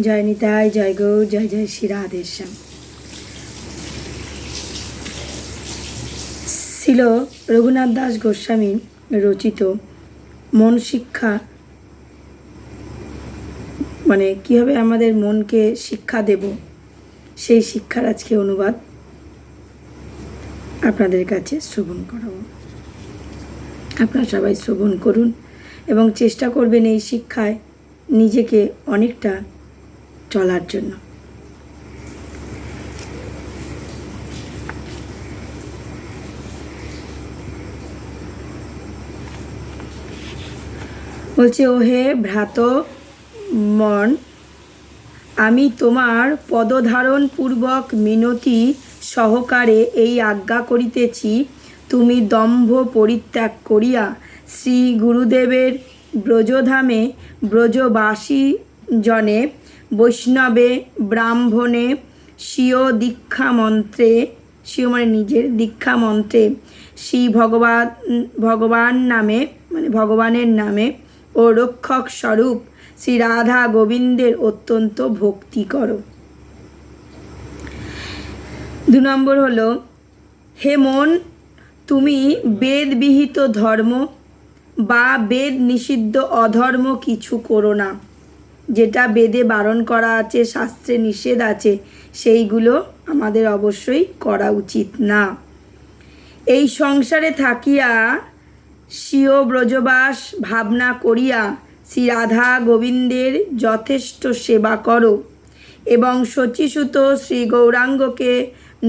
জয় নিতাই, জয় গৌর, জয় জয় শ্রী রাধেশ্যাম। ছিল রঘুনাথ দাস গোস্বামী রচিত মন শিক্ষা, মানে কীভাবে আমাদের মনকে শিক্ষা দেব, সেই শিক্ষার আজকে অনুবাদ আপনাদের কাছে শ্রবণ করাবো। আপনারা সবাই শ্রবণ করুন এবং চেষ্টা করবেন এই শিক্ষায় নিজেকে অনেকটা চলার জন্য। বলছে, ওহে ভ্রাত মন, আমি তোমার পদধারণ পূর্বক মিনতি সহকারে এই আজ্ঞা করিতেছি, তুমি দম্ভ পরিত্যাগ করিয়া শ্রী গুরুদেবের ব্রজধামে ব্রজবাসী জনে বৈষ্ণবে ব্রাহ্মণে স্বীয় দীক্ষা মন্ত্রে, স্বীয় মানে নিজের দীক্ষা মন্ত্রে শ্রী ভগবান নামে, মানে ভগবানের নামে ও রক্ষক স্বরূপ শ্রী রাধা গোবিন্দের অত্যন্ত ভক্তি করো। 2 নম্বর হলো, হে মন, তুমি বেদবিহিত ধর্ম বা বেদ নিষিদ্ধ অধর্ম কিছু করো না। যেটা বেদে বারণ করা আছে, শাস্ত্রে নিষেধ আছে, সেইগুলো আমাদের অবশ্যই করা উচিত না। এই সংসারে থাকিয়া স্বীয় ব্রজবাস ভাবনা করিয়া শ্রী রাধা গোবিন্দের যথেষ্ট সেবা করো এবং শচীসুত শ্রী গৌরাঙ্গকে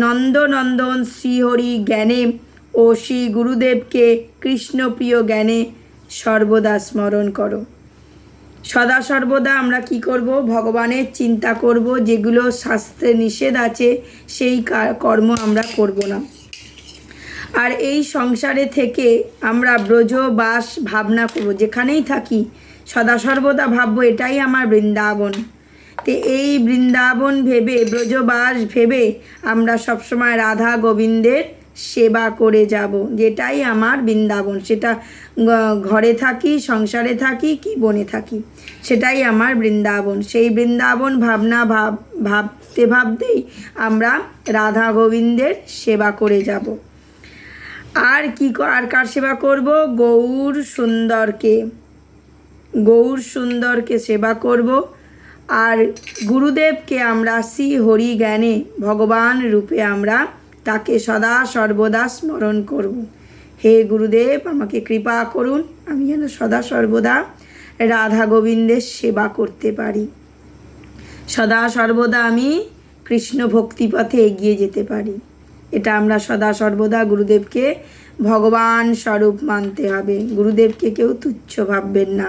নন্দনন্দন শ্রীহরি জ্ঞানে ও শ্রী গুরুদেবকে কৃষ্ণপ্রিয় জ্ঞানে সর্বদা স্মরণ করো। সদা সর্বদা আমরা কি করব? ভগবানের চিন্তা করব। যেগুলো শাস্ত্রে নিষেধ আছে সেই কর্ম আমরা করব না। আর এই সংসারে থেকে আমরা ব্রজবাস ভাবনা করব, যেখানেই থাকি সদা সর্বদা ভাববো এটাই আমার বৃন্দাবন। তো এই বৃন্দাবন ভেবে, ব্রজবাস ভেবে আমরা সবসময় রাধা গোবিন্দের সেবা করে যাব, যেটাই আমার বৃন্দাবন। সেটা ঘরে থাকি, সংসারে থাকি কি বনে থাকি, সেটাই আমার বৃন্দাবন। সেই বৃন্দাবন ভাবনা ভাবতে ভাবতেই আমরা রাধা গোবিন্দের সেবা করে যাব। আর কি আর কার সেবা করব? গৌর সুন্দরকে সেবা করব। আর গুরুদেবকে আমরা শ্রী হরি জ্ঞানে ভগবান রূপে আমরা তাকে সদা সর্বদা স্মরণ করব। হে গুরুদেব, আমাকে কৃপা করুন, আমি যেন সদা সর্বদা রাধা গোবিন্দের সেবা করতে পারি, সদা সর্বদা আমি কৃষ্ণ ভক্তিপথে এগিয়ে যেতে পারি। এটা আমরা সদা সর্বদা গুরুদেবকে ভগবান স্বরূপ মানতে হবে। গুরুদেবকে কেউ তুচ্ছ ভাববেন না,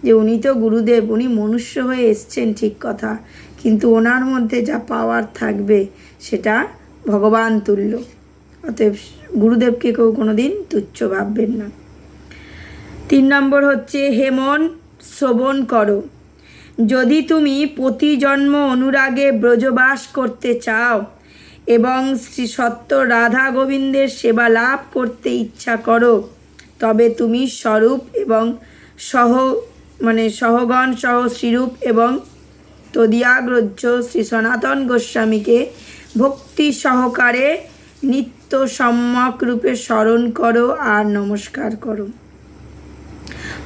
যে উনি তো গুরুদেব, উনি মনুষ্য হয়ে এসছেন ঠিক কথা, কিন্তু ওনার মধ্যে যা পাওয়ার থাকবে সেটা ভগবান তুল্য। অতএব গুরুদেবকে কেউ কোনোদিন তুচ্ছ ভাববেন না। 3 নম্বর হচ্ছে, হে মন, শ্রবণ করো। যদি তুমি প্রতি জন্ম অনুরাগে ব্রজবাস করতে চাও এবং শ্রী সত্য রাধা গোবিন্দের সেবা লাভ করতে ইচ্ছা করো, তবে তুমি স্বরূপ এবং সহগণ সহ শ্রীরূপ এবং তদিয়াগ্রহ্য শ্রী সনাতন গোস্বামীকে ভক্তি সহকারে নিত্য সম্যক রূপে স্মরণ করো আর নমস্কার করো।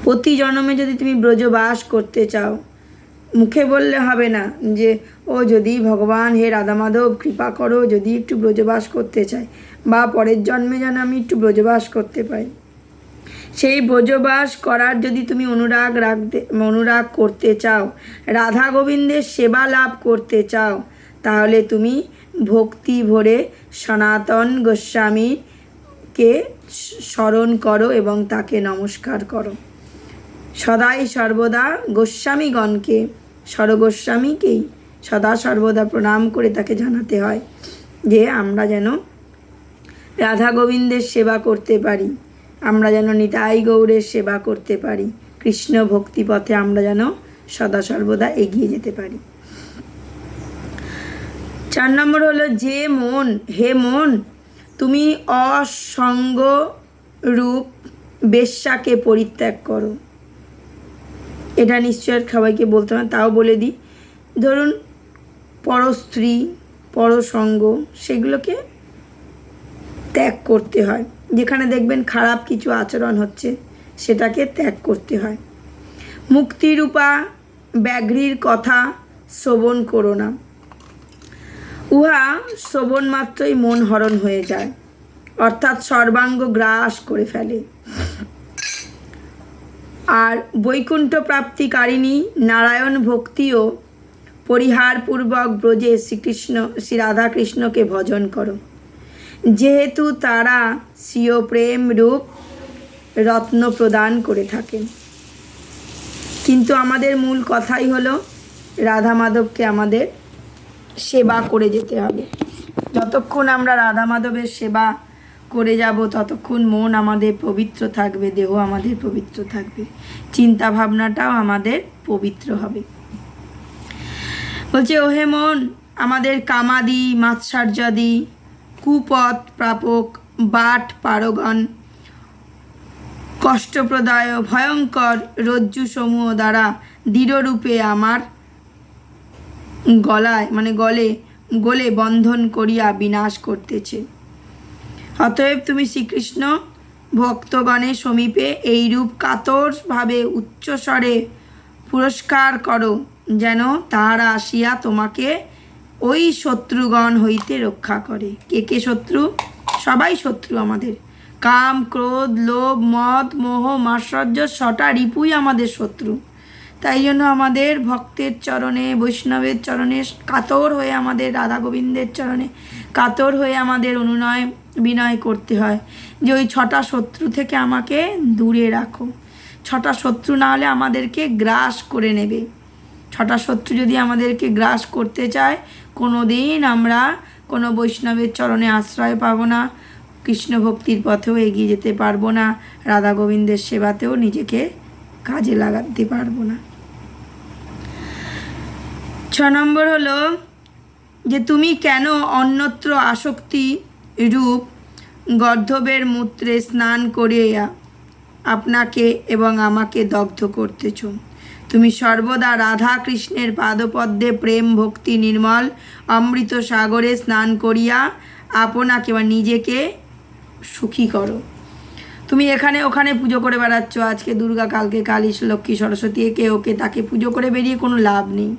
প্রতি জন্মে যদি তুমি ব্রজবাস করতে চাও, মুখে বললে হবে না যে ও যদি ভগবান হে রাধা মাধব কৃপা করো, যদি একটু ব্রজবাস করতে চাই, বা পরের জন্মে যেন আমি একটু ব্রজবাস করতে পাই। সেই ব্রজবাস করার যদি তুমি অনুরাগ করতে চাও, রাধা গোবিন্দের সেবা লাভ করতে চাও, তাহলে তুমি ভক্তি ভরে সনাতন গোস্বামীকে স্মরণ করো এবং তাকে নমস্কার করো। সদাই সর্বদা গোস্বামীগণকে, স্বরগোস্বামীকেই সদা সর্বদা প্রণাম করে তাকে জানাতে হয় যে আমরা যেন রাধা গোবিন্দের সেবা করতে পারি, আমরা যেন নিতাই গৌরের সেবা করতে পারি, কৃষ্ণ ভক্তিপথে আমরা যেন সদা সর্বদা এগিয়ে যেতে পারি। 4 নম্বর হলো, যে মন, হে মন, তুমি অসঙ্গ রূপ বেশ্যাকে পরিত্যাগ করো। এটা নিশ্চয় সবাইকে বলতে হয়, তাও বলে দিই ধরুন পরস্ত্রী, পরসঙ্গ, সেগুলোকে ত্যাগ করতে হয়। যেখানে দেখবেন খারাপ কিছু আচরণ হচ্ছে সেটাকে ত্যাগ করতে হয়। মুক্তিরূপা ব্যাঘ্রীর কথা শ্রবণ করো না, উহা শ্রবণ মাত্রই মন হরণ হয়ে যায়, অর্থাৎ সর্বাঙ্গ গ্রাস করে ফেলে। আর বৈকুণ্ঠ প্রাপ্তিকারিণী নারায়ণ ভক্তিও পরিহারপূর্বক ব্রজে শ্রী রাধাকৃষ্ণকে ভজন করো, যেহেতু তারা স্বীয় প্রেম রূপ রত্ন প্রদান করে থাকেন। কিন্তু আমাদের মূল কথাই হলো রাধা মাধবকে আমাদের সেবা করে যেতে হবে। যতক্ষণ আমরা রাধা মাধবের সেবা করে যাব ততক্ষণ মন আমাদের পবিত্র থাকবে, দেহ আমাদের পবিত্র থাকবে, চিন্তা ভাবনাটাও আমাদের পবিত্র হবে। বলছে, ওহে মন, আমাদের কামাদি, মাৎসর্যাদি, কুপথ প্রাপক, বাট পারগণ, কষ্টপ্রদায় ভয়ঙ্কর রজ্জু সমূহ দ্বারা দৃঢ়রূপে আমার গলে বন্ধন করিয়া বিনাশ করতেছে। অতএব তুমি শ্রীকৃষ্ণ ভক্তগণের সমীপে এইরূপ কাতরভাবে উচ্চস্বরে পুরস্কার করো, যেন তাহারা আসিয়া তোমাকে ওই শত্রুগণ হইতে রক্ষা করে। কে কে শত্রু? সবাই শত্রু আমাদের। কাম, ক্রোধ, লোভ, মদ, মোহ, মাৎসর্য, ছটা রিপুই আমাদের শত্রু। তাই জন্য আমাদের ভক্তের চরণে, বৈষ্ণবের চরণে কাতর হয়ে, আমাদের রাধা গোবিন্দের চরণে কাতর হয়ে আমাদের অনুনয় বিনয় করতে হয় যে ওই ছটা শত্রু থেকে আমাকে দূরে রাখো। ছটা শত্রু না হলে আমাদেরকে গ্রাস করে নেবে। ছটা শত্রু যদি আমাদেরকে গ্রাস করতে চায়, কোনো দিন আমরা কোনো বৈষ্ণবের চরণে আশ্রয় পাবো না, কৃষ্ণ ভক্তির পথেও এগিয়ে যেতে পারবো না, রাধা গোবিন্দের সেবাতেও নিজেকে কাজে লাগাতে পারবো না। 6 নম্বর হলো যে তুমি কেন অন্যত্র আসক্তি রূপ গর্ধবের মূত্রে স্নান করিয়া আপনাকে এবং আমাকে দগ্ধ করতেছ। তুমি সর্বদা রাধা কৃষ্ণের পাদপদ্মে প্রেম ভক্তি নির্মল অমৃত সাগরে স্নান করিয়া আপনাকে বা নিজেকে সুখী করো। তুমি এখানে ওখানে পুজো করে বেড়াচ্ছ, আজকে দুর্গা, কালকে কালী, লক্ষ্মী, সরস্বতী, একে ওকে তাকে পুজো করে বেরিয়ে কোনো লাভ নেই।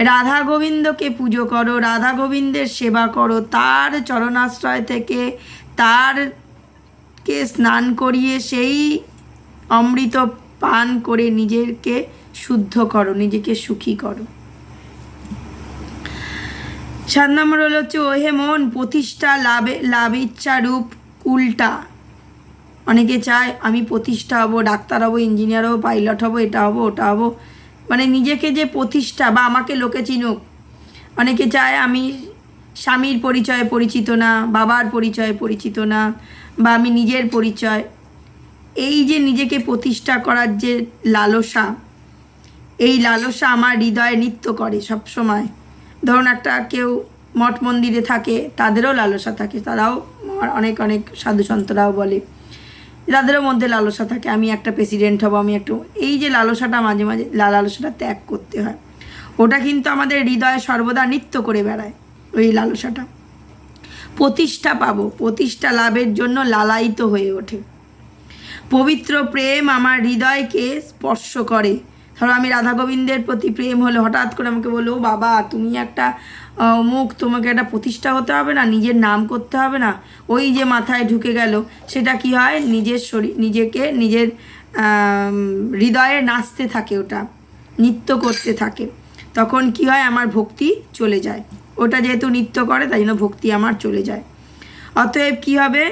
রাধা গোবিন্দকে পুজো করো, রাধা গোবিন্দের সেবা করো, তার চরণাশ্রয় থেকে তারকে স্নান করিয়ে সেই অমৃত পান করে নিজেকে শুদ্ধ করো, নিজেকে সুখী করো। 7 নম্বর হলো হচ্ছে, ওহে মন, প্রতিষ্ঠা লাভ ইচ্ছা রূপ উল্টা। অনেকে চায় আমি প্রতিষ্ঠা হব, ডাক্তার হব, ইঞ্জিনিয়ার হব, পাইলট হব, এটা হব, ওটা হব, মানে নিজেকে যে প্রতিষ্ঠা বা আমাকে লোকে চিনুক। অনেকে চায় আমি স্বামীর পরিচয়ে পরিচিত না, বাবার পরিচয়ে পরিচিত না, বা আমি নিজের পরিচয়, এই যে নিজেকে প্রতিষ্ঠা করার যে লালসা, এই লালসা আমার হৃদয়ে নৃত্য করে সব সময়। ধরুন একটা কেউ মঠ মন্দিরে থাকে, তাদেরও লালসা থাকে, তারাও অনেক অনেক সাধু সন্তরাও বলে তাদেরও মধ্যে লালসা থাকে, আমি একটা প্রেসিডেন্ট হব, আমি একটু, এই যে লালসাটা মাঝে মাঝে লালসাটা ত্যাগ করতে হয়। ওটা কিন্তু আমাদের হৃদয়ে সর্বদা নৃত্য করে বেড়ায় ওই লালসাটা। প্রতিষ্ঠা পাবো, প্রতিষ্ঠা লাভের জন্য লালায়িত হয়ে ওঠে। পবিত্র প্রেম আমার হৃদয়কে স্পর্শ করে। ধরো আমি রাধা গোবিন্দের প্রতি প্রেম হলো, হঠাৎ করে আমাকে বললো, বাবা তুমি একটা অমুক, তোমাকে একটা প্রতিষ্ঠা হতে হবে না, নিজের নাম করতে হবে না, ওই যে মাথায় ঢুকে গেল, সেটা কি হয়, নিজের শরীর, নিজেকে নিজের হৃদয়ে নাচতে থাকে, ওটা নৃত্য করতে থাকে। তখন কি হয়, আমার ভক্তি চলে যায়। ওটা যেহেতু নৃত্য করে তাই জন্য ভক্তি আমার চলে যায়। অতএব কি হবে,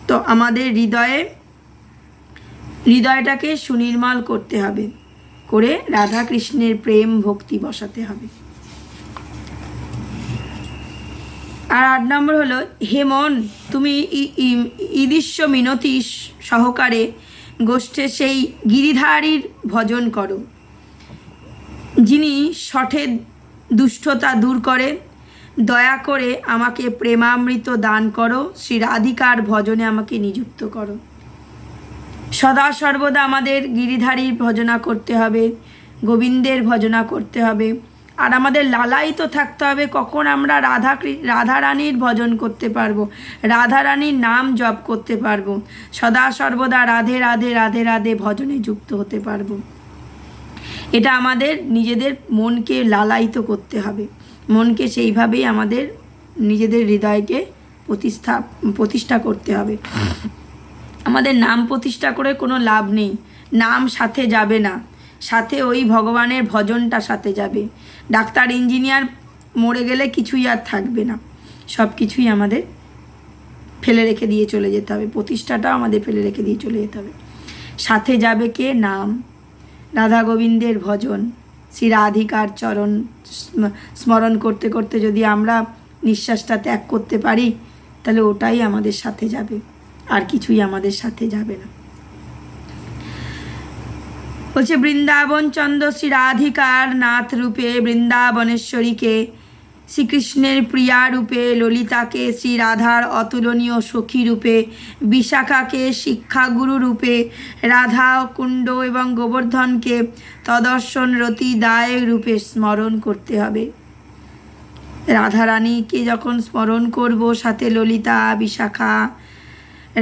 তো আমাদের হৃদয়টাকে সুনির্মল করতে হবে, করে রাধা কৃষ্ণের প্রেম ভক্তি বসাতে হবে। আর 8 নম্বর হলো, হে মন, তুমি ঈদৃশ্য মিনতি সহকারে গোষ্ঠে সেই গিরিধারীর ভজন করো, যিনি শঠের দুষ্টতা দূর করে। দয়া করে আমাকে প্রেমামৃত দান করো, শ্রী রাধিকার ভজনে আমাকে নিযুক্ত করো। সদা সর্বদা আমাদের গিরিধারীর ভজনা করতে হবে, গোবিন্দের ভজনা করতে হবে। আর আমাদের লালায়িত থাকতে হবে কখন আমরা রাধা রানীর ভজন করতে পারবো, রাধা রানীর নাম জপ করতে পারবো, সদা সর্বদা রাধে রাধে রাধে রাধে ভজনে যুক্ত হতে পারবো। এটা আমাদের নিজেদের মনকে লালায়িত করতে হবে, মনকে সেইভাবেই আমাদের নিজেদের হৃদয়কে প্রতিষ্ঠা করতে হবে। আমাদের নাম প্রতিষ্ঠা করে কোনো লাভ নেই, নাম সাথে যাবে না, সাথে ওই ভগবানের ভজনটা সাথে যাবে। ডাক্তার ইঞ্জিনিয়ার মরে গেলে কিছুই আর থাকবে না, সব কিছুই আমাদের ফেলে রেখে দিয়ে চলে যেতে হবে, প্রতিষ্ঠাটাও আমাদের ফেলে রেখে দিয়ে চলে যেতে হবে। সাথে যাবে কে? নাম, রাধা গোবিন্দের ভজন, শ্রী রাধিকার চরণ স্মরণ করতে করতে যদি আমরা নিঃশ্বাসটা ত্যাগ করতে পারি, তাহলে ওটাই আমাদের সাথে যাবে, আর কিছুই আমাদের সাথে যাবে না। বলছে বৃন্দাবন চন্দ্র শ্রী রাধিকার নাথ রূপে বৃন্দাবনেশ্বরীকে, শ্রীকৃষ্ণের প্রিয়া রূপে ললিতাকে, শ্রী রাধার অতুলনীয় সখী রূপে বিশাখাকে, শিক্ষাগুরু রূপে রাধা কুণ্ড এবং গোবর্ধনকে তদর্শন রতি দায় রূপে স্মরণ করতে হবে। রাধারানীকে যখন স্মরণ করব, সাথে ললিতা, বিশাখা,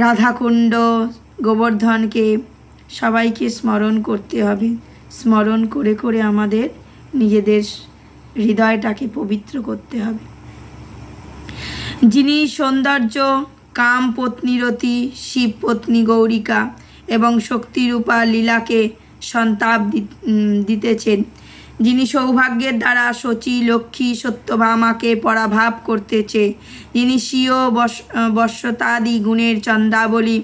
রাধাকুণ্ড, গোবর্ধনকে সবাইকে স্মরণ করতে হবে। স্মরণ করে করে আমাদের নিজেদের হৃদয়টাকে পবিত্র করতে হবে। যিনি সৌন্দর্য, কাম পত্নী রতি, শিব পত্নী গৌরিকা এবং শক্তিরূপা লীলাকে সন্তাপ দিতেছেন, যিনি সৌভাগ্যের দ্বারা শচী, লক্ষ্মী, সত্যভামাকে পরাভাব করতেছে, যিনি স্বীয় বশ্যতাদি গুণের চন্দ্রাবলী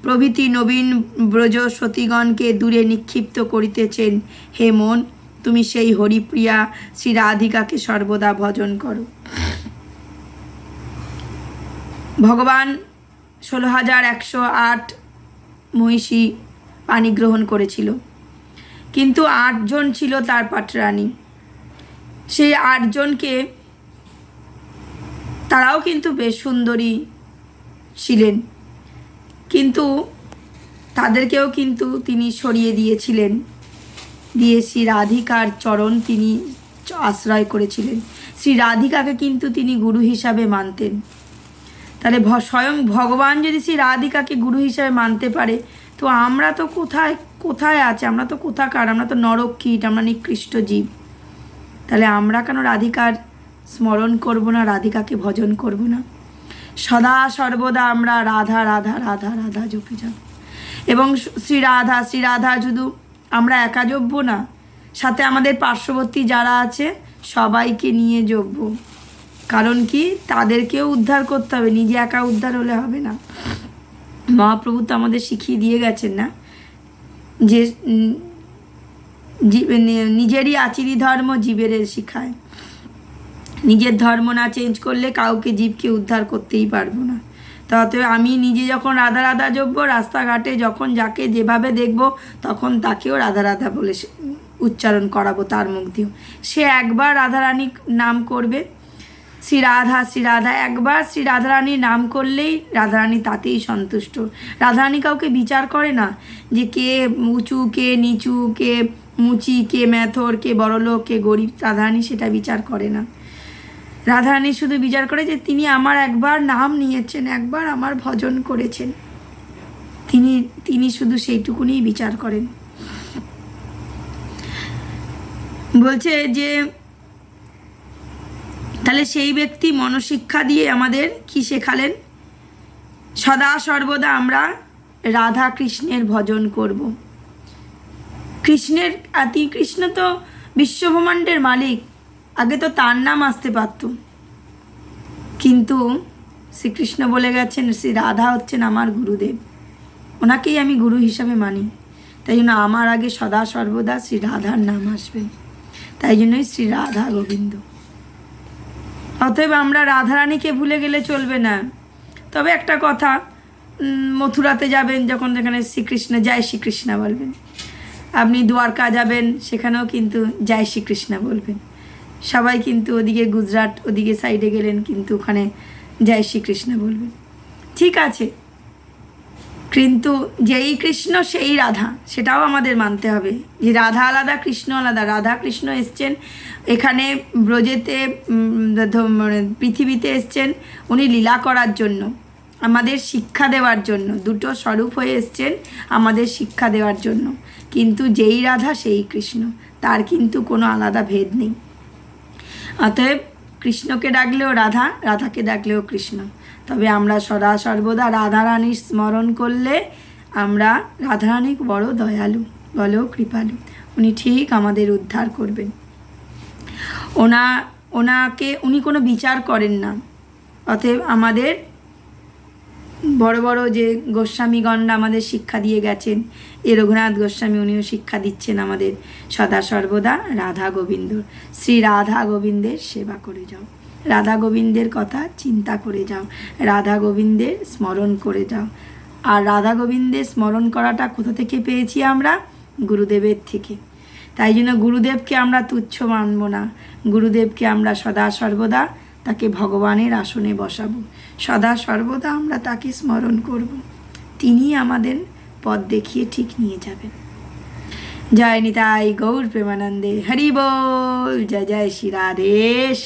প্রভৃতি নবীন ব্রজ সতীগণকে দূরে নিক্ষিপ্ত করিতেছেন, হে মন, তুমি সেই হরিপ্রিয়া শ্রী রাধিকাকে সর্বদা ভজন করো। ভগবান 16,108 মহিষী পানি গ্রহণ করেছিল, কিন্তু 8 জন ছিল তার পাটরানী। সেই 8 জনকে, তারাও কিন্তু বেশ সুন্দরী ছিলেন, কিন্তু তাদেরকেও কিন্তু তিনি সরিয়ে দিয়েছিলেন, দিয়ে শ্রী রাধিকার চরণ তিনি আশ্রয় করেছিলেন। শ্রী রাধিকাকে কিন্তু তিনি গুরু হিসাবে মানতেন। তাহলে স্বয়ং ভগবান যদি শ্রী রাধিকাকে গুরু হিসাবে মানতে পারে, তো আমরা তো কোথায় আছে? আমরা তো কোথাকার? আমরা তো নরকীট, আমরা নিকৃষ্ট জীব। তাহলে আমরা কেন রাধিকার স্মরণ করব না, রাধিকাকে ভজন করব না? সদা সর্বদা আমরা রাধা রাধা রাধা রাধা জপে যাব। এবং শ্রী রাধা শুধু আমরা একা জপব না, সাথে আমাদের পার্শ্ববর্তী যারা আছে সবাইকে নিয়ে জপব। কারণ কি? তাদেরকেও উদ্ধার করতে হবে, নিজে একা উদ্ধার হলে হবে না। মহাপ্রভু তো আমাদের শিখিয়ে দিয়ে গেছেন না, যে নিজেরই আচিরি ধর্ম জীবের শিখায়। নিজের ধর্ম না চেঞ্জ করলে কাউকে, জীবকে উদ্ধার করতেই পারবো না। তাতে আমি নিজে যখন রাধা রাধা জপবো, রাস্তাঘাটে যখন যাকে যেভাবে দেখব, তখন তাকেও রাধা রাধা বলে উচ্চারণ করাবো তার মুখ দিয়েও। সে একবার রাধারানীর নাম করবে, শ্রী রাধা একবার শ্রী রাধারানীর নাম করলেই রাধারানী তাতেই সন্তুষ্ট। রাধারানী কাউকে বিচার করে না যে কে উঁচু, কে নিচু, কে মুচি, কে মেথর, কে বড়লোক, কে গরিব। রাধারানী সেটা বিচার করে না। রাধারানী শুধু বিচার করে যে তিনি আমার একবার নাম নিয়েছেন, একবার আমার ভজন করেছেন, তিনি শুধু সেইটুকুনি বিচার করেন। বলছে যে তাহলে সেই ব্যক্তি মনশিক্ষা দিয়ে আমাদের কি শেখালেন? সদা সর্বদা আমরা রাধা কৃষ্ণের ভজন করব। কৃষ্ণ তো বিশ্বব্রহ্মাণ্ডের মালিক, আগে তো তার নাম আসতে পারত, কিন্তু শ্রীকৃষ্ণ বলে গেছেন শ্রী রাধা হচ্ছেন আমার গুরুদেব, ওনাকেই আমি গুরু হিসাবে মানি। তাই জন্য আমার আগে সদা সর্বদা শ্রী রাধার নাম আসবে, তাই জন্যই শ্রী রাধা গোবিন্দ। অতএব আমরা রাধারানীকে ভুলে গেলে চলবে না। তবে একটা কথা, মথুরাতে যাবেন যখন, যেখানে শ্রীকৃষ্ণ, জয় শ্রীকৃষ্ণ বলবেন। আপনি দ্বারকা যাবেন, সেখানেও কিন্তু জয় শ্রীকৃষ্ণ বলবেন। সবাই কিন্তু ওদিকে গুজরাট ওদিকে সাইডে গেলেন, কিন্তু ওখানে জয় শ্রীকৃষ্ণ বলবেন। ঠিক আছে, কিন্তু যেই কৃষ্ণ সেই রাধা, সেটাও আমাদের মানতে হবে যে রাধা আলাদা কৃষ্ণ আলাদা। রাধা কৃষ্ণ এসছেন এখানে ব্রজেতে, মানে পৃথিবীতে এসছেন উনি লীলা করার জন্য, আমাদের শিক্ষা দেওয়ার জন্য, দুটো স্বরূপ হয়ে এসছেন আমাদের শিক্ষা দেওয়ার জন্য। কিন্তু যেই রাধা সেই কৃষ্ণ, তার কিন্তু কোনো আলাদা ভেদ নেই। অতএব কৃষ্ণকে ডাকলেও রাধা, রাধাকে ডাকলেও কৃষ্ণ। তবে আমরা সদা সর্বদা রাধারানীর স্মরণ করলে আমরা, রাধারানী বড় দয়ালু, বলো কৃপালু, উনি ঠিক আমাদের উদ্ধার করবেন। ওনাকে উনি কোনো বিচার করেন না। অতএব আমাদের বড় বড় যে গোস্বামীগণরা আমাদের শিক্ষা দিয়ে গেছেন, এ রঘুনাথ গোস্বামী উনিও শিক্ষা দিচ্ছেন আমাদের সদা সর্বদা রাধা গোবিন্দ, শ্রী রাধা গোবিন্দের সেবা করে যাও, রাধা গোবিন্দের কথা চিন্তা করে যাও, রাধা গোবিন্দের স্মরণ করে যাও। আর রাধা গোবিন্দের স্মরণ করাটা কোথা থেকে পেয়েছি আমরা? গুরুদেবের থেকে। তাই জন্য গুরুদেবকে আমরা তুচ্ছ মানব না, গুরুদেবকে আমরা সদা সর্বদা তাকে ভগবানের আসনে বসাবো, সদা সর্বদা আমরা তাকে স্মরণ করব, তিনি আমাদের পথ দেখিয়ে ঠিক নিয়ে যাবেন। জয় নিতাই গৌর প্রেমানন্দে, হরি বল, জয় জয় শ্রী রাধেশ।